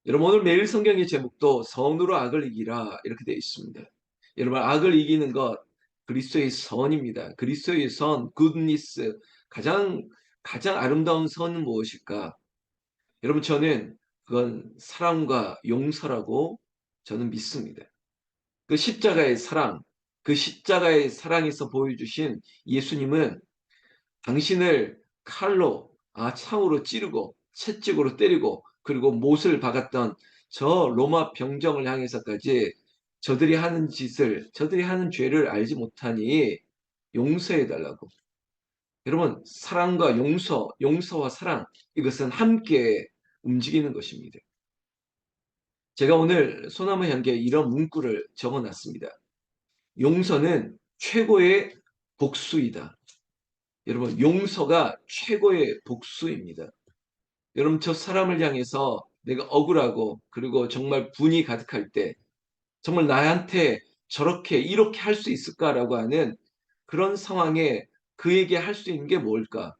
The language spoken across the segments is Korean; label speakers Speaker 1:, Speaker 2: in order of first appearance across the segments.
Speaker 1: 여러분 오늘 매일 성경의 제목도 선으로 악을 이기라 이렇게 되어 있습니다. 여러분 악을 이기는 것 그리스도의 선입니다. 그리스도의 선, 굿니스 가장 아름다운 선은 무엇일까? 여러분 저는 그건 사랑과 용서라고 저는 믿습니다. 그 십자가의 사랑, 그 십자가의 사랑에서 보여주신 예수님은 당신을 칼로, 창으로 찌르고 채찍으로 때리고 그리고 못을 박았던 저 로마 병정을 향해서까지 저들이 하는 죄를 알지 못하니 용서해 달라고. 여러분, 사랑과 용서와 사랑, 이것은 함께 움직이는 것입니다. 제가 오늘 소나무 향기에 이런 문구를 적어 놨습니다. 용서는 최고의 복수이다. 여러분, 용서가 최고의 복수입니다. 여러분, 저 사람을 향해서 내가 억울하고 그리고 정말 분이 가득할 때 정말 나한테 저렇게 이렇게 할 수 있을까라고 하는 그런 상황에 그에게 할 수 있는 게 뭘까?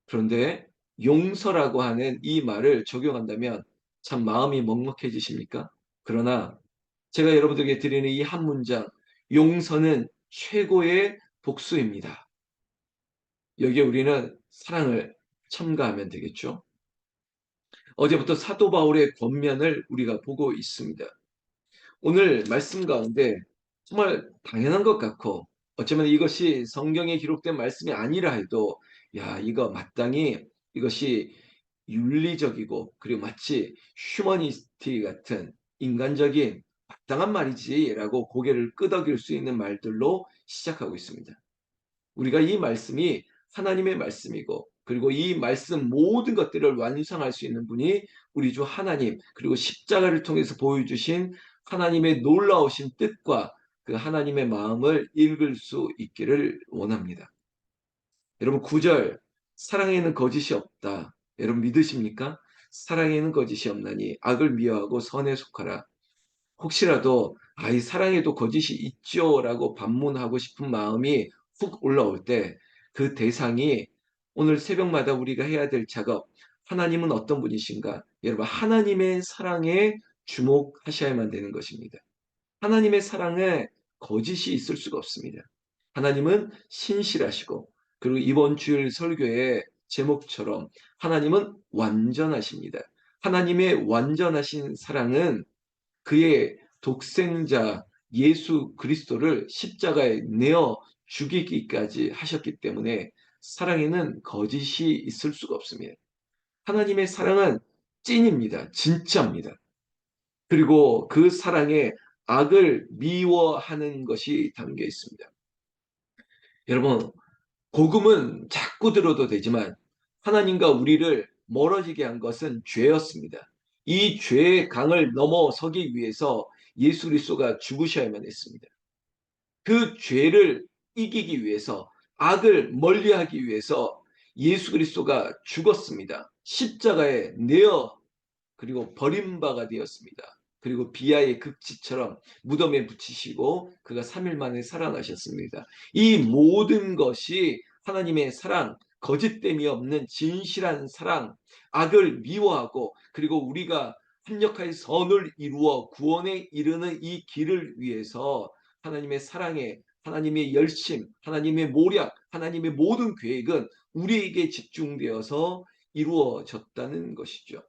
Speaker 1: 그런데 용서라고 하는 이 말을 적용한다면 참 마음이 먹먹해지십니까? 그러나 제가 여러분들에게 드리는 이 한 문장, 용서는 최고의 복수입니다. 여기에 우리는 사랑을 첨가하면 되겠죠. 어제부터 사도 바울의 권면을 우리가 보고 있습니다. 오늘 말씀 가운데 정말 당연한 것 같고 어쩌면 이것이 성경에 기록된 말씀이 아니라 해도 야, 이거 마땅히 이것이 윤리적이고 그리고 마치 휴머니스티 같은 인간적인 마땅한 말이지라고 고개를 끄덕일 수 있는 말들로 시작하고 있습니다. 우리가 이 말씀이 하나님의 말씀이고 그리고 이 말씀 모든 것들을 완성할 수 있는 분이 우리 주 하나님 그리고 십자가를 통해서 보여주신 하나님의 놀라우신 뜻과 그 하나님의 마음을 읽을 수 있기를 원합니다. 여러분 9절 사랑에는 거짓이 없다. 여러분 믿으십니까? 사랑에는 거짓이 없나니 악을 미워하고 선에 속하라. 혹시라도 이 사랑에도 거짓이 있죠라고 반문하고 싶은 마음이 훅 올라올 때 그 대상이 오늘 새벽마다 우리가 해야 될 작업 하나님은 어떤 분이신가? 여러분 하나님의 사랑에 주목하셔야만 되는 것입니다. 하나님의 사랑에 거짓이 있을 수가 없습니다. 하나님은 신실하시고 그리고 이번 주일 설교의 제목처럼 하나님은 완전하십니다. 하나님의 완전하신 사랑은 그의 독생자 예수 그리스도를 십자가에 내어 죽이기까지 하셨기 때문에 사랑에는 거짓이 있을 수가 없습니다. 하나님의 사랑은 찐입니다. 진짜입니다. 그리고 그 사랑에 악을 미워하는 것이 담겨 있습니다. 여러분, 복음은 자꾸 들어도 되지만 하나님과 우리를 멀어지게 한 것은 죄였습니다. 이 죄의 강을 넘어서기 위해서 예수 그리스도가 죽으셔야만 했습니다. 그 죄를 이기기 위해서 악을 멀리하기 위해서 예수 그리스도가 죽었습니다. 십자가에 내어 그리고 버림바가 되었습니다. 그리고 비아의 극지처럼 무덤에 붙이시고 그가 3일 만에 살아나셨습니다. 이 모든 것이 하나님의 사랑, 거짓됨이 없는 진실한 사랑, 악을 미워하고 그리고 우리가 합력하여 선을 이루어 구원에 이르는 이 길을 위해서 하나님의 사랑에 하나님의 열심, 하나님의 모략, 하나님의 모든 계획은 우리에게 집중되어서 이루어졌다는 것이죠.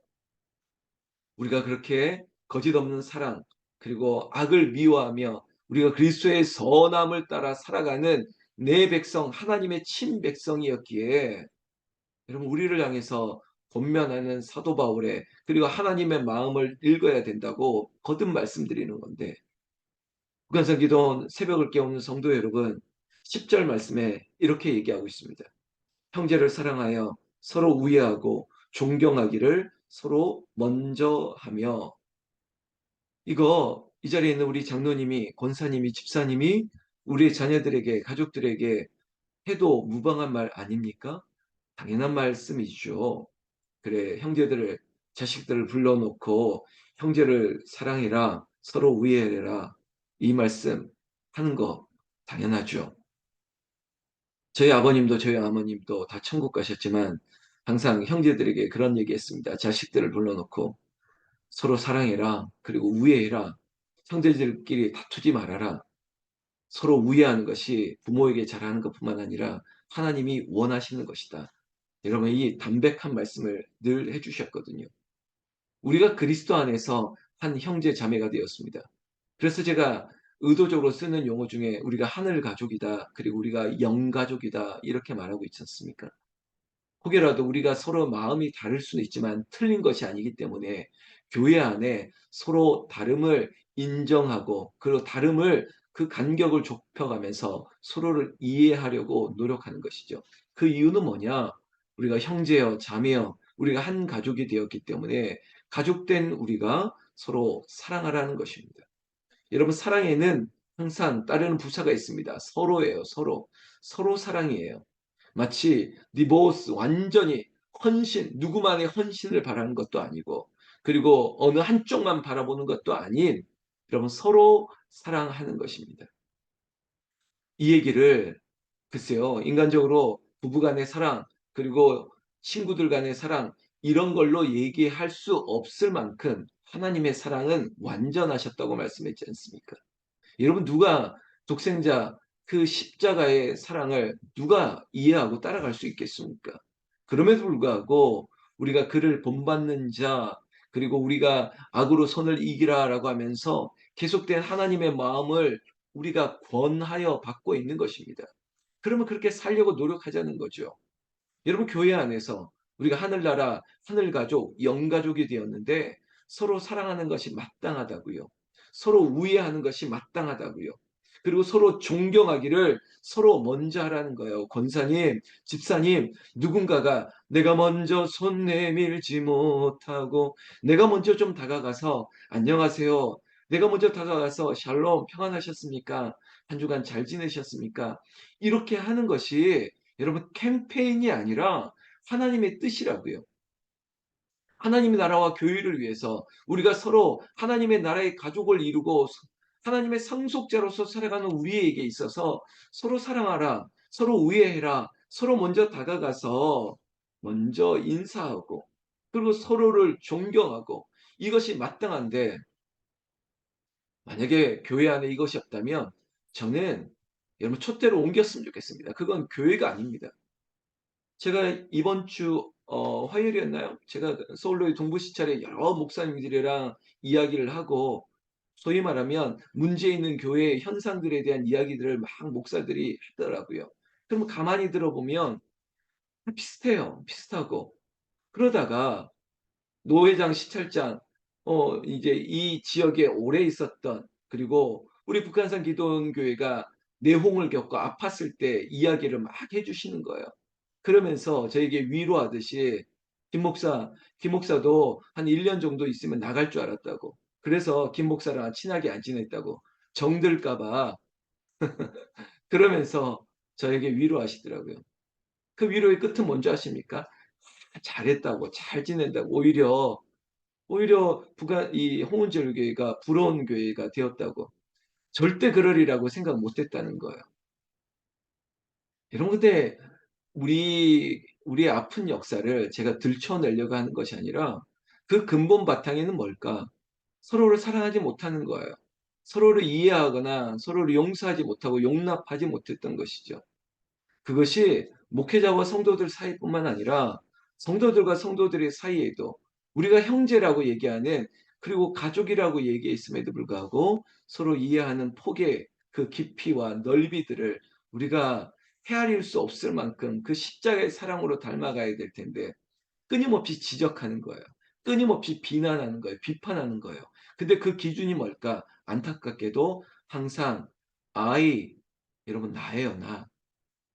Speaker 1: 우리가 그렇게 거짓 없는 사랑 그리고 악을 미워하며 우리가 그리스도의 선함을 따라 살아가는 내 백성 하나님의 친백성이었기에 여러분 우리를 향해서 권면하는 사도 바울의 그리고 하나님의 마음을 읽어야 된다고 거듭 말씀드리는 건데 북한산 기도원 새벽을 깨우는 성도 여러분 10절 말씀에 이렇게 얘기하고 있습니다. 형제를 사랑하여 서로 우애하고 존경하기를 서로 먼저 하며 이거 이 자리에 있는 우리 장로님이, 권사님이, 집사님이 우리 자녀들에게, 가족들에게 해도 무방한 말 아닙니까? 당연한 말씀이죠. 그래, 자식들을 불러놓고 형제를 사랑해라, 서로 우애해라. 이 말씀 하는 거 당연하죠. 저희 아버님도 저희 어머님도 다 천국 가셨지만 항상 형제들에게 그런 얘기 했습니다. 자식들을 불러놓고 서로 사랑해라. 그리고 우애해라. 형제들끼리 다투지 말아라. 서로 우애하는 것이 부모에게 잘하는 것뿐만 아니라 하나님이 원하시는 것이다. 여러분, 이 담백한 말씀을 늘 해주셨거든요. 우리가 그리스도 안에서 한 형제 자매가 되었습니다. 그래서 제가 의도적으로 쓰는 용어 중에 우리가 하늘 가족이다, 그리고 우리가 영 가족이다, 이렇게 말하고 있지 않습니까? 혹여라도 우리가 서로 마음이 다를 수는 있지만 틀린 것이 아니기 때문에 교회 안에 서로 다름을 인정하고, 그리고 다름을, 그 간격을 좁혀가면서 서로를 이해하려고 노력하는 것이죠. 그 이유는 뭐냐? 우리가 형제여 자매여 우리가 한 가족이 되었기 때문에 가족된 우리가 서로 사랑하라는 것입니다. 여러분, 사랑에는 항상 따르는 부사가 있습니다. 서로예요. 서로. 서로 사랑이에요. 마치 디보스, 완전히 헌신, 누구만의 헌신을 바라는 것도 아니고, 그리고 어느 한쪽만 바라보는 것도 아닌, 여러분, 서로 사랑하는 것입니다. 이 얘기를, 글쎄요, 인간적으로 부부 간의 사랑, 그리고 친구들 간의 사랑, 이런 걸로 얘기할 수 없을 만큼 하나님의 사랑은 완전하셨다고 말씀했지 않습니까? 여러분, 누가 독생자 그 십자가의 사랑을 누가 이해하고 따라갈 수 있겠습니까? 그럼에도 불구하고 우리가 그를 본받는 자, 그리고 우리가 악으로 선을 이기라라고 하면서 계속된 하나님의 마음을 우리가 권하여 받고 있는 것입니다. 그러면 그렇게 살려고 노력하자는 거죠. 여러분, 교회 안에서 우리가 하늘나라, 하늘가족, 영가족이 되었는데 서로 사랑하는 것이 마땅하다고요. 서로 우애하는 것이 마땅하다고요. 그리고 서로 존경하기를 서로 먼저 하라는 거예요. 권사님, 집사님, 누군가가 내가 먼저 손 내밀지 못하고, 내가 먼저 좀 다가가서 안녕하세요, 내가 먼저 다가가서 샬롬, 평안하셨습니까? 한 주간 잘 지내셨습니까? 이렇게 하는 것이 여러분, 캠페인이 아니라 하나님의 뜻이라고요. 하나님의 나라와 교회를 위해서 우리가 서로 하나님의 나라의 가족을 이루고 하나님의 상속자로서 살아가는 우리에게 있어서 서로 사랑하라, 서로 우애해라, 서로 먼저 다가가서 먼저 인사하고, 그리고 서로를 존경하고, 이것이 마땅한데, 만약에 교회 안에 이것이 없다면 저는 여러분 촛대로 옮겼으면 좋겠습니다. 그건 교회가 아닙니다. 제가 이번 주 화요일이었나요? 제가 서울로의 동부시찰에 여러 목사님들이랑 이야기를 하고, 소위 말하면 문제 있는 교회의 현상들에 대한 이야기들을 막 목사들이 하더라고요. 그러면 가만히 들어보면 비슷해요. 비슷하고. 그러다가 노 회장, 시찰장, 이제 이 지역에 오래 있었던, 그리고 우리 북한산 기도원교회가 내홍을 겪고 아팠을 때 이야기를 막 해주시는 거예요. 그러면서 저에게 위로하듯이 김 목사도 한 1년 정도 있으면 나갈 줄 알았다고. 그래서 김 목사랑 친하게 안 지냈다고. 정들까봐. 그러면서 저에게 위로하시더라고요. 그 위로의 끝은 뭔지 아십니까? 잘했다고, 잘 지낸다고, 오히려 이 홍은절 교회가 부러운 교회가 되었다고. 절대 그러리라고 생각 못 했다는 거예요. 여러분, 근데 우리의 아픈 역사를 제가 들춰내려고 하는 것이 아니라 그 근본 바탕에는 뭘까? 서로를 사랑하지 못하는 거예요. 서로를 이해하거나 서로를 용서하지 못하고 용납하지 못했던 것이죠. 그것이 목회자와 성도들 사이뿐만 아니라 성도들과 성도들의 사이에도, 우리가 형제라고 얘기하는, 그리고 가족이라고 얘기했음에도 불구하고 서로 이해하는 폭의 그 깊이와 넓이들을 우리가 헤아릴 수 없을 만큼 그 십자가의 사랑으로 닮아가야 될 텐데 끊임없이 지적하는 거예요. 끊임없이 비난하는 거예요. 비판하는 거예요. 근데 그 기준이 뭘까? 안타깝게도 항상 I, 여러분, 나예요, 나.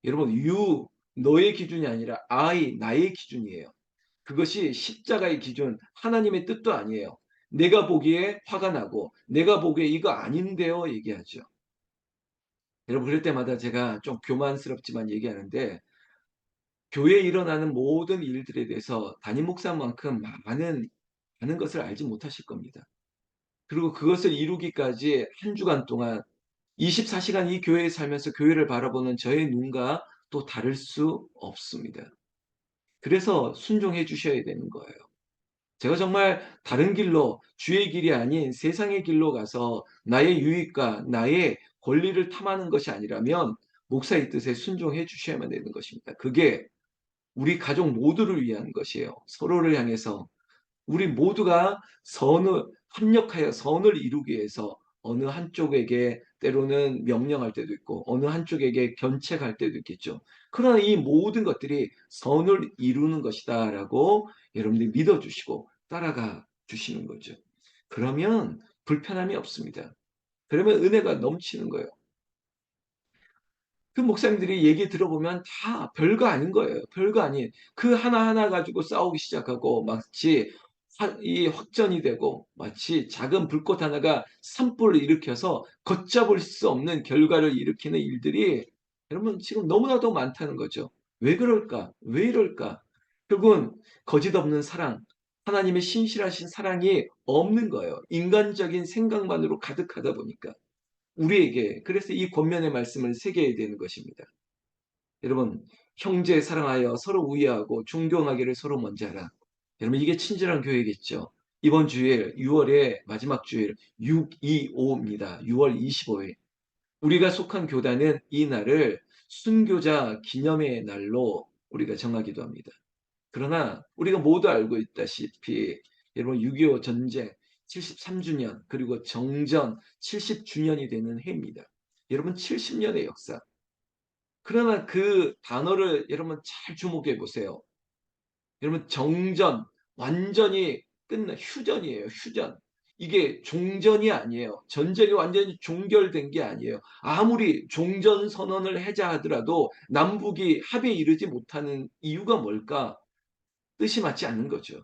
Speaker 1: 여러분, you, 너의 기준이 아니라 I, 나의 기준이에요. 그것이 십자가의 기준, 하나님의 뜻도 아니에요. 내가 보기에 화가 나고 내가 보기에 이거 아닌데요 얘기하죠. 여러분, 그럴 때마다 제가 좀 교만스럽지만 얘기하는데, 교회에 일어나는 모든 일들에 대해서 담임 목사만큼 많은 것을 알지 못하실 겁니다. 그리고 그것을 이루기까지 한 주간 동안 24시간 이 교회에 살면서 교회를 바라보는 저의 눈과 또 다를 수 없습니다. 그래서 순종해 주셔야 되는 거예요. 제가 정말 다른 길로 주의 길이 아닌 세상의 길로 가서 나의 유익과 나의 권리를 탐하는 것이 아니라면 목사의 뜻에 순종해 주셔야만 되는 것입니다. 그게 우리 가족 모두를 위한 것이에요. 서로를 향해서 우리 모두가 선을 합력하여 선을 이루기 위해서 어느 한쪽에게 때로는 명령할 때도 있고 어느 한쪽에게 견책할 때도 있겠죠. 그러나 이 모든 것들이 선을 이루는 것이다라고 여러분들이 믿어주시고 따라가 주시는 거죠. 그러면 불편함이 없습니다. 그러면 은혜가 넘치는 거예요. 그 목사님들이 얘기 들어보면 다 별거 아닌 거예요. 별거 아닌. 그 하나하나 가지고 싸우기 시작하고 마치 이 확전이 되고 마치 작은 불꽃 하나가 산불을 일으켜서 걷잡을 수 없는 결과를 일으키는 일들이 여러분 지금 너무나도 많다는 거죠. 왜 그럴까? 왜 이럴까? 결국은 거짓 없는 사랑, 하나님의 신실하신 사랑이 없는 거예요. 인간적인 생각만으로 가득하다 보니까. 우리에게 그래서 이 권면의 말씀을 새겨야 되는 것입니다. 여러분 형제 사랑하여 서로 우애하고 존경하기를 서로 먼저 하라. 여러분 이게 친절한 교회겠죠. 이번 주일 6월의 마지막 주일 625입니다. 6월 25일. 우리가 속한 교단은 이 날을 순교자 기념의 날로 우리가 정하기도 합니다. 그러나 우리가 모두 알고 있다시피 여러분 6.25 전쟁 73주년 그리고 정전 70주년이 되는 해입니다. 여러분 70년의 역사. 그러나 그 단어를 여러분 잘 주목해 보세요. 여러분 정전 완전히 끝나 휴전이에요. 휴전. 이게 종전이 아니에요. 전쟁이 완전히 종결된 게 아니에요. 아무리 종전 선언을 하자 하더라도 남북이 합의에 이르지 못하는 이유가 뭘까? 뜻이 맞지 않는 거죠.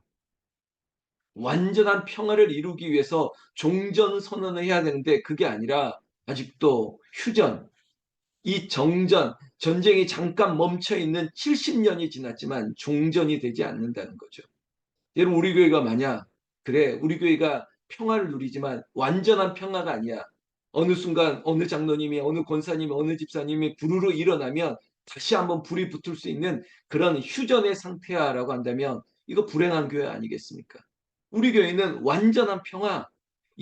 Speaker 1: 완전한 평화를 이루기 위해서 종전 선언을 해야 되는데 그게 아니라 아직도 휴전, 이 정전, 전쟁이 잠깐 멈춰 있는 70년이 지났지만 종전이 되지 않는다는 거죠. 여러분 우리 교회가 만약 그래 우리 교회가 평화를 누리지만 완전한 평화가 아니야. 어느 순간 어느 장로님이 어느 권사님이 어느 집사님이 부르르 일어나면 다시 한번 불이 붙을 수 있는 그런 휴전의 상태야라고 한다면 이거 불행한 교회 아니겠습니까? 우리 교회는 완전한 평화,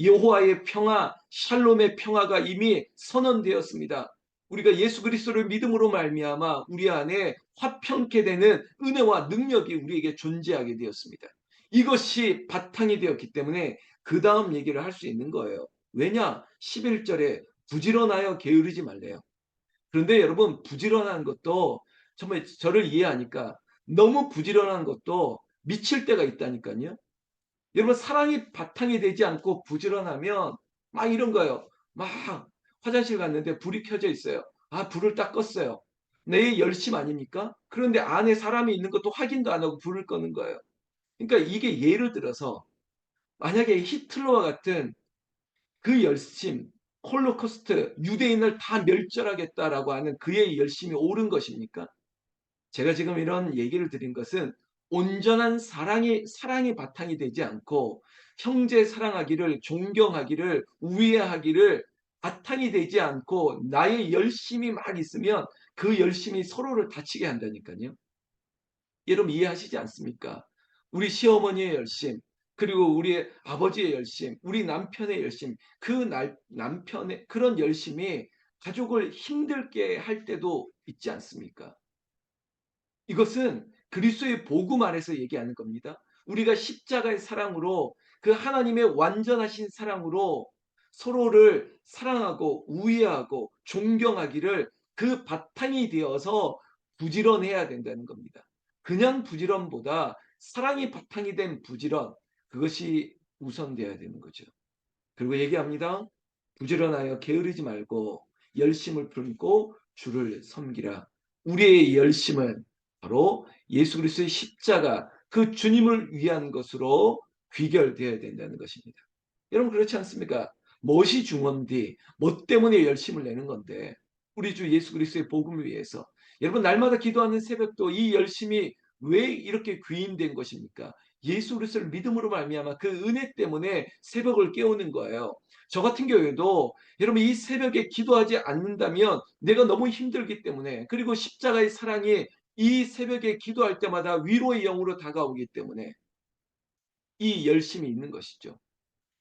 Speaker 1: 여호와의 평화, 샬롬의 평화가 이미 선언되었습니다. 우리가 예수 그리스도를 믿음으로 말미암아 우리 안에 화평케 되는 은혜와 능력이 우리에게 존재하게 되었습니다. 이것이 바탕이 되었기 때문에 그 다음 얘기를 할 수 있는 거예요. 왜냐? 11절에 부지런하여 게으르지 말래요. 그런데 여러분 부지런한 것도 정말 저를 이해하니까 너무 부지런한 것도 미칠 때가 있다니까요. 여러분 사랑이 바탕이 되지 않고 부지런하면 막 이런 거예요. 막 화장실 갔는데 불이 켜져 있어요. 아 불을 딱 껐어요. 내 열심 아닙니까? 그런데 안에 사람이 있는 것도 확인도 안 하고 불을 끄는 거예요. 그러니까 이게 예를 들어서 만약에 히틀러와 같은 그 열심, 홀로코스트, 유대인을 다 멸절하겠다라고 하는 그의 열심이 옳은 것입니까? 제가 지금 이런 얘기를 드린 것은 온전한 사랑이 바탕이 되지 않고 형제 사랑하기를, 존경하기를, 우애하기를 바탕이 되지 않고 나의 열심이 막 있으면 그 열심이 서로를 다치게 한다니까요. 여러분 이해하시지 않습니까? 우리 시어머니의 열심, 그리고 우리 아버지의 열심, 우리 남편의 열심, 남편의 그런 열심이 가족을 힘들게 할 때도 있지 않습니까? 이것은 그리스도의 복음 안에서 얘기하는 겁니다. 우리가 십자가의 사랑으로 그 하나님의 완전하신 사랑으로 서로를 사랑하고 우애하고 존경하기를 그 바탕이 되어서 부지런해야 된다는 겁니다. 그냥 부지런보다 사랑이 바탕이 된 부지런 그것이 우선돼야 되는 거죠. 그리고 얘기합니다. 부지런하여 게으르지 말고 열심을 품고 주를 섬기라. 우리의 열심은 바로 예수 그리스도의 십자가 그 주님을 위한 것으로 귀결되어야 된다는 것입니다. 여러분 그렇지 않습니까? 무엇이 중요한디 뭐 때문에 열심을 내는 건데 우리 주 예수 그리스도의 복음을 위해서 여러분 날마다 기도하는 새벽도 이 열심이 왜 이렇게 귀인된 것입니까? 예수 그리스도를 믿음으로 말미암아 그 은혜 때문에 새벽을 깨우는 거예요. 저 같은 경우에도 여러분 이 새벽에 기도하지 않는다면 내가 너무 힘들기 때문에 그리고 십자가의 사랑이 이 새벽에 기도할 때마다 위로의 영으로 다가오기 때문에 이 열심이 있는 것이죠.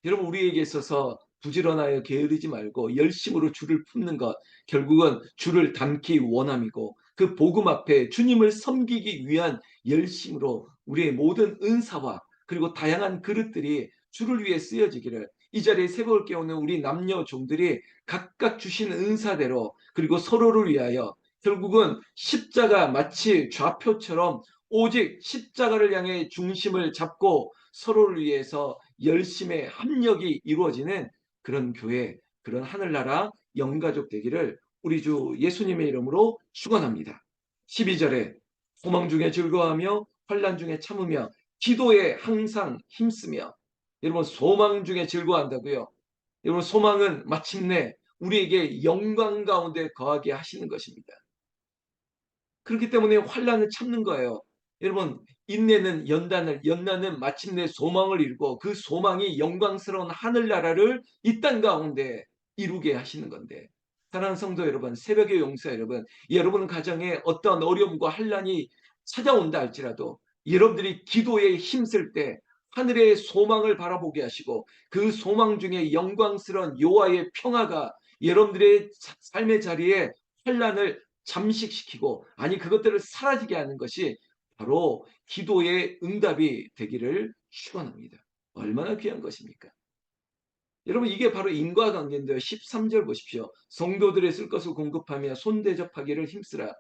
Speaker 1: 여러분 우리에게 있어서 부지런하여 게으르지 말고 열심으로 주를 품는 것, 결국은 주를 닮기 원함이고 그 복음 앞에 주님을 섬기기 위한 열심으로 우리의 모든 은사와 그리고 다양한 그릇들이 주를 위해 쓰여지기를, 이 자리에 새벽을 깨우는 우리 남녀 종들이 각각 주신 은사대로 그리고 서로를 위하여 결국은 십자가 마치 좌표처럼 오직 십자가를 향해 중심을 잡고 서로를 위해서 열심의 합력이 이루어지는 그런 교회, 그런 하늘나라 영가족 되기를 우리 주 예수님의 이름으로 축원합니다. 12절에 소망 중에 즐거워하며 환난 중에 참으며 기도에 항상 힘쓰며. 여러분 소망 중에 즐거워한다고요? 여러분 소망은 마침내 우리에게 영광 가운데 거하게 하시는 것입니다. 그렇기 때문에 환난을 참는 거예요. 여러분 인내는 연단을, 연단은 마침내 소망을 이루고 그 소망이 영광스러운 하늘나라를 이 땅 가운데 이루게 하시는 건데, 사랑하는 성도 여러분, 새벽의 용사 여러분, 여러분 가정에 어떤 어려움과 환난이 찾아온다 할지라도 여러분들이 기도에 힘쓸 때 하늘의 소망을 바라보게 하시고 그 소망 중에 영광스러운 여호와의 평화가 여러분들의 삶의 자리에 환난을 잠식시키고, 아니 그것들을 사라지게 하는 것이 바로 기도의 응답이 되기를 축원합니다. 얼마나 귀한 것입니까? 여러분 이게 바로 인과관계인데요. 13절 보십시오. 성도들의 쓸 것을 공급하며 손대접하기를 힘쓰라.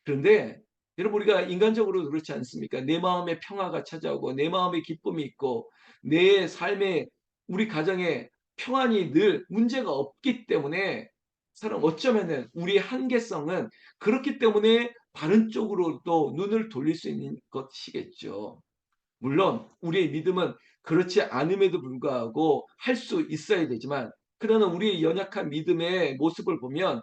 Speaker 1: 그런데 여러분 우리가 인간적으로 그렇지 않습니까? 내 마음에 평화가 찾아오고 내 마음에 기쁨이 있고 내 삶에, 우리 가정에 평안이 늘 문제가 없기 때문에 사람 어쩌면은 우리의 한계성은 그렇기 때문에 다른 쪽으로 또 눈을 돌릴 수 있는 것이겠죠. 물론 우리의 믿음은 그렇지 않음에도 불구하고 할 수 있어야 되지만, 그러나 우리의 연약한 믿음의 모습을 보면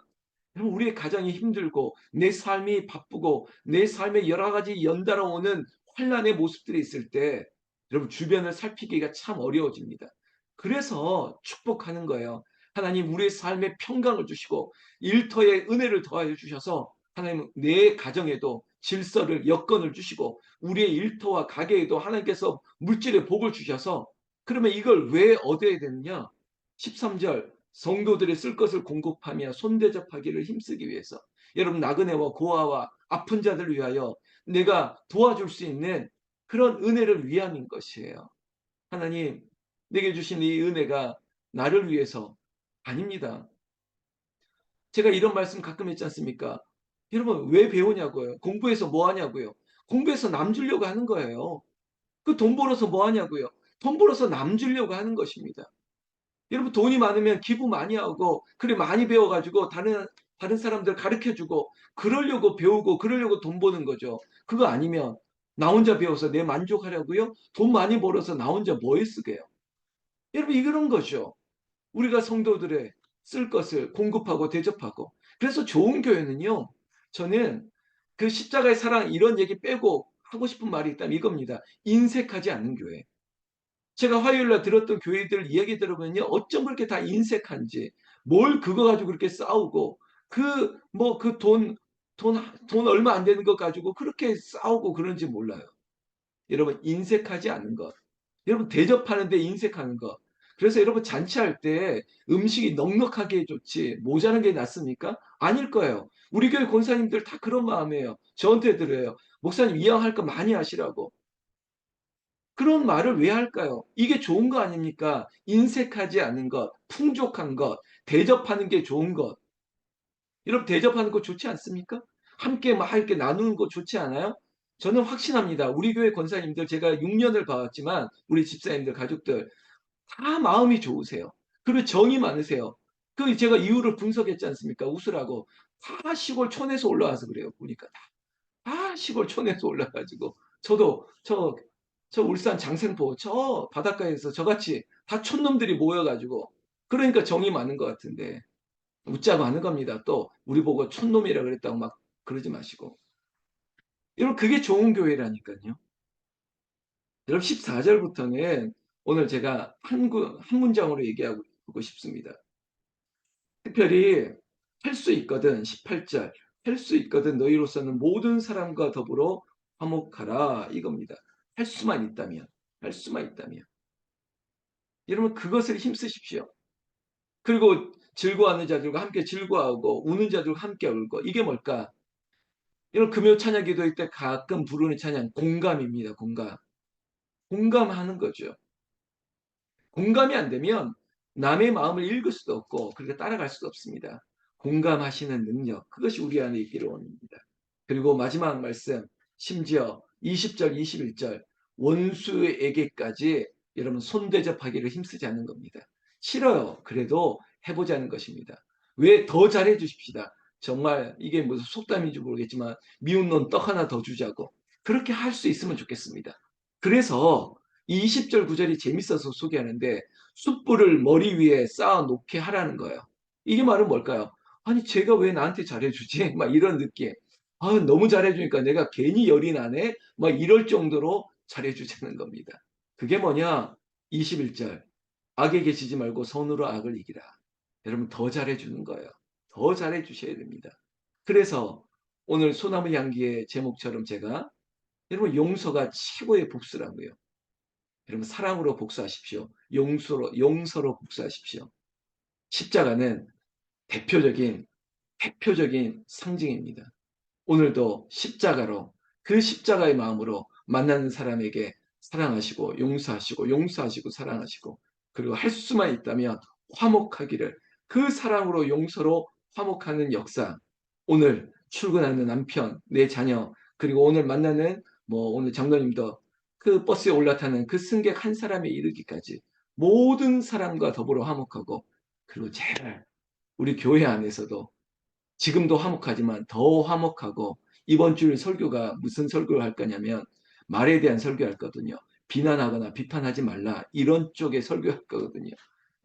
Speaker 1: 여러분 우리의 가정이 힘들고 내 삶이 바쁘고 내 삶에 여러 가지 연달아 오는 환란의 모습들이 있을 때 여러분 주변을 살피기가 참 어려워집니다. 그래서 축복하는 거예요. 하나님 우리의 삶에 평강을 주시고 일터에 은혜를 더하여 주셔서 하나님 내 가정에도 질서를, 여건을 주시고 우리의 일터와 가게에도 하나님께서 물질의 복을 주셔서, 그러면 이걸 왜 얻어야 되느냐? 13절 성도들이 쓸 것을 공급하며 손대접하기를 힘쓰기 위해서, 여러분 나그네와 고아와 아픈 자들을 위하여 내가 도와줄 수 있는 그런 은혜를 위함인 것이에요. 하나님 내게 주신 이 은혜가 나를 위해서 아닙니다. 제가 이런 말씀 가끔 했지 않습니까? 여러분 왜 배우냐고요? 공부해서 뭐 하냐고요? 공부해서 남 주려고 하는 거예요. 그 돈 벌어서 뭐 하냐고요? 돈 벌어서 남 주려고 하는 것입니다. 여러분 돈이 많으면 기부 많이 하고 그래 많이 배워가지고 다른 사람들 가르쳐주고 그러려고 배우고 그러려고 돈 버는 거죠. 그거 아니면 나 혼자 배워서 내 만족하려고요? 돈 많이 벌어서 나 혼자 뭐에 쓰게요? 여러분 이런 거죠. 우리가 성도들의 쓸 것을 공급하고 대접하고. 그래서 좋은 교회는요, 저는 그 십자가의 사랑 이런 얘기 빼고 하고 싶은 말이 있다면 이겁니다. 인색하지 않는 교회. 제가 화요일 날 들었던 교회들 이야기 들어보면요, 어쩜 그렇게 다 인색한지, 뭘 그거 가지고 그렇게 싸우고, 그, 뭐, 그 돈 얼마 안 되는 것 가지고 그렇게 싸우고 그런지 몰라요. 여러분, 인색하지 않는 것. 여러분, 대접하는데 인색하는 것. 그래서 여러분, 잔치할 때 음식이 넉넉하게 좋지, 모자란 게 낫습니까? 아닐 거예요. 우리 교회 권사님들 다 그런 마음이에요. 저한테 들어요. 목사님, 이왕할 거 많이 하시라고. 그런 말을 왜 할까요? 이게 좋은 거 아닙니까? 인색하지 않은 것, 풍족한 것, 대접하는 게 좋은 것. 여러분 대접하는 거 좋지 않습니까? 함께 막 이렇게 나누는 거 좋지 않아요? 저는 확신합니다. 우리 교회 권사님들 제가 6년을 봐왔지만 우리 집사님들 가족들 다 마음이 좋으세요. 그리고 정이 많으세요. 그 제가 이유를 분석했지 않습니까? 웃으라고. 다 시골 촌에서 올라와서 그래요. 보니까 시골 촌에서 올라가지고 저도 저 울산 장생포 저 바닷가에서 저같이 다 촌놈들이 모여가지고, 그러니까 정이 많은 것 같은데 웃자고 하는 겁니다. 또 우리 보고 촌놈이라 그랬다고 막 그러지 마시고. 여러분 그게 좋은 교회라니까요. 여러분 14절부터는 오늘 제가 한 문장으로 얘기하고 싶습니다. 특별히 할 수 있거든 18절, 할 수 있거든 너희로서는 모든 사람과 더불어 화목하라 이겁니다. 할 수만 있다면. 할 수만 있다면. 여러분 그것을 힘쓰십시오. 그리고 즐거워하는 자들과 함께 즐거워하고 우는 자들과 함께 울고. 이게 뭘까? 이런 금요 찬양 기도회 때 가끔 부르는 찬양 공감입니다. 공감. 공감하는 거죠. 공감이 안 되면 남의 마음을 읽을 수도 없고 그렇게 따라갈 수도 없습니다. 공감하시는 능력, 그것이 우리 안에 있기를 원합니다. 그리고 마지막 말씀, 심지어 20절, 21절 원수에게까지 여러분 손대접하기를 힘쓰지 않는 겁니다. 싫어요. 그래도 해보자는 것입니다. 왜? 더 잘해 주십시다. 정말 이게 무슨 속담인지 모르겠지만 미운 놈 떡 하나 더 주자고. 그렇게 할 수 있으면 좋겠습니다. 그래서 20절 9절이 재밌어서 소개하는데 숯불을 머리 위에 쌓아 놓게 하라는 거예요. 이게 말은 뭘까요? 아니 제가 왜 나한테 잘해주지? 막 이런 느낌. 아 너무 잘해주니까 내가 괜히 열이 나네? 막 이럴 정도로 잘해주자는 겁니다. 그게 뭐냐? 21절 악에 계시지 말고 선으로 악을 이기라. 여러분 더 잘해주는 거예요. 더 잘해주셔야 됩니다. 그래서 오늘 소나무 향기의 제목처럼 제가 여러분 용서가 최고의 복수라고요. 여러분 사랑으로 복수하십시오. 용서로 복수하십시오. 십자가는 대표적인 상징입니다. 오늘도 십자가로 그 십자가의 마음으로 만나는 사람에게 사랑하시고 용서하시고 사랑하시고 그리고 할 수만 있다면 화목하기를 그 사랑으로 용서로 화목하는 역사 오늘 출근하는 남편, 내 자녀 그리고 오늘 만나는 뭐 오늘 장로님도 그 버스에 올라타는 그 승객 한 사람에 이르기까지 모든 사람과 더불어 화목하고 그리고 제발 우리 교회 안에서도 지금도 화목하지만 더 화목하고 이번 주일 설교가 무슨 설교를 할 거냐면 말에 대한 설교할 거거든요. 비난하거나 비판하지 말라 이런 쪽의 설교할 거거든요.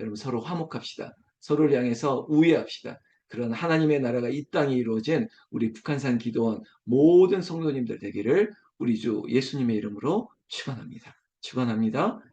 Speaker 1: 여러분 서로 화목합시다. 서로를 향해서 우애합시다. 그런 하나님의 나라가 이 땅에 이루어진 우리 북한산 기도원 모든 성도님들 되기를 우리 주 예수님의 이름으로 축원합니다. 축원합니다.